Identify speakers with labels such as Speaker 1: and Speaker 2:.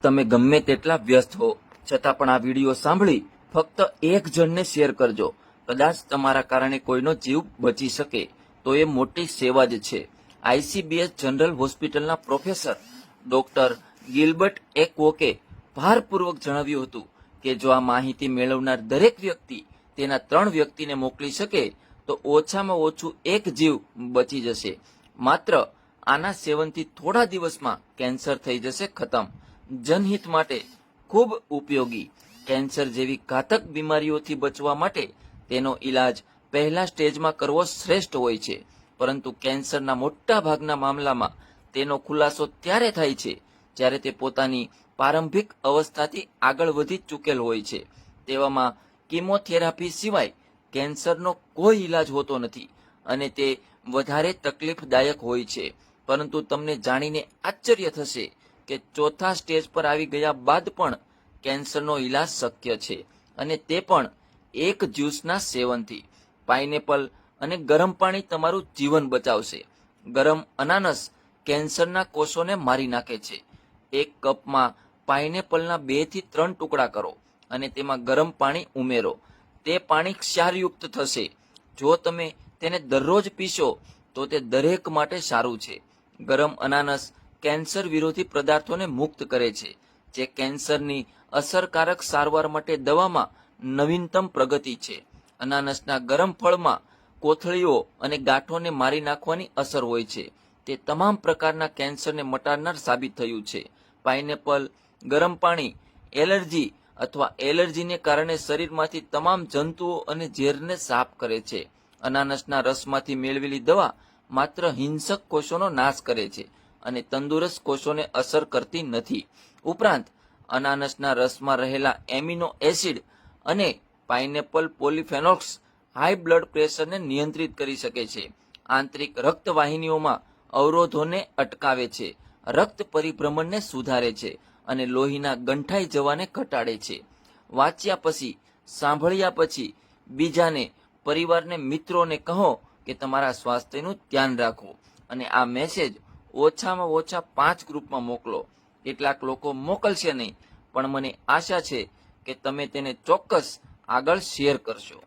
Speaker 1: તમે ગમે તેટલા વ્યસ્ત હો છતાં પણ આ વિડીયો સાંભળી ફક્ત એક જણને શેર કરજો. કદાચ તમારા કારણે કોઈનો જીવ બચી શકે તો એ મોટી સેવા જ છે. આઈસીબીએસ જનરલ હોસ્પિટલના પ્રોફેસર ડોક્ટર ગિલબર્ટ એકવોકે ભારપૂર્વક જણાવ્યું હતું કે જો આ માહિતી મેળવનાર દરેક વ્યક્તિ તેના 3 વ્યક્તિને મોકલી શકે તો ઓછામાં ઓછું એક જીવ બચી જશે. માત્ર આના સેવનથી થોડા દિવસમાં કેન્સર થઈ જશે ખતમ. જનહિત માટે ખૂબ ઉપયોગી. કેન્સર જેવી ઘાતક બીમારીઓથી બચવા માટે તેનો ઈલાજ પહેલા સ્ટેજમાં કરવો શ્રેષ્ઠ હોય છે, પરંતુ કેન્સરના મોટા ભાગના મામલામાં તેનો ખુલાસો ત્યારે થાય છે જ્યારે તે પોતાની પ્રારંભિક અવસ્થાથી આગળ વધી ચૂકેલ હોય છે. તેવામાં કીમોથેરાપી સિવાય કેન્સરનો કોઈ ઈલાજ હોતો નથી અને તે વધારે તકલીફદાયક હોય છે. પરંતુ તમને જાણીને આશ્ચર્ય થશે કે ચોથા સ્ટેજ પર આવી ગયા બાદ પણ કેન્સરનો ઈલાજ શક્ય છે, અને તે પણ એક જ્યુસના સેવનથી. પાઇનેપલ અને ગરમ પાણી તમારું જીવન બચાવશે. ગરમ અનાનસ કેન્સરના કોષોને મારી નાખે છે. એક કપમાં પાઇનેપલના 2 થી 3 ટુકડા કરો અને તેમાં ગરમ પાણી ઉમેરો. તે પાણી ક્ષારયુક્ત થશે. જો તમે તેને દરરોજ પીશો તો તે દરેક માટે સારું છે. ગરમ અનાનસ કેન્સર વિરોધી પદાર્થોને મુક્ત કરે છે, જે કેન્સરની અસરકારક સારવાર માટે દવામાં નવીનતમ પ્રગતિ છે. અનાનસના ગરમ ફળમાં કોથળીઓ અને ગાંઠોને મારી નાખવાની અસર હોય છે. તે તમામ પ્રકારના કેન્સરને મટાડનાર સાબિત થયું છે. પાઇનેપલ ગરમ પાણી એલર્જી અથવા એલર્જીને કારણે શરીરમાંથી તમામ જંતુઓ અને ઝેરને સાફ કરે છે. અનાનસના રસમાંથી મેળવેલી દવા માત્ર હિંસક કોષોનો નાશ કરે છે અને તંદુરસ્ત કોષોને અસર કરતી નથી. ઉપરાંત અનાનસના રસમાં રહેલા એમિનો એસિડ અને પાઇનેપલ પોલિફેનોલ્સ હાઈ બ્લડ પ્રેશરને નિયંત્રિત કરી શકે છે. આંતરિક રક્તવાહિનીઓમાં અવરોધોને અટકાવે છે, રક્ત પરિભ્રમણને સુધારે છે અને લોહીના ગંઠાઈ જવાને ઘટાડે છે. વાંચ્યા પછી, સાંભળ્યા પછી બીજાને, પરિવારને, મિત્રોને કહો કે તમારા સ્વાસ્થ્યનું ધ્યાન રાખો અને આ મેસેજ ઓછામાં ઓછા 5 ગ્રુપમાં મોકલો. કેટલાક લોકો મોકલશે નહીં, પણ મને આશા છે કે તમે તેને ચોક્કસ આગળ શેર કરશો.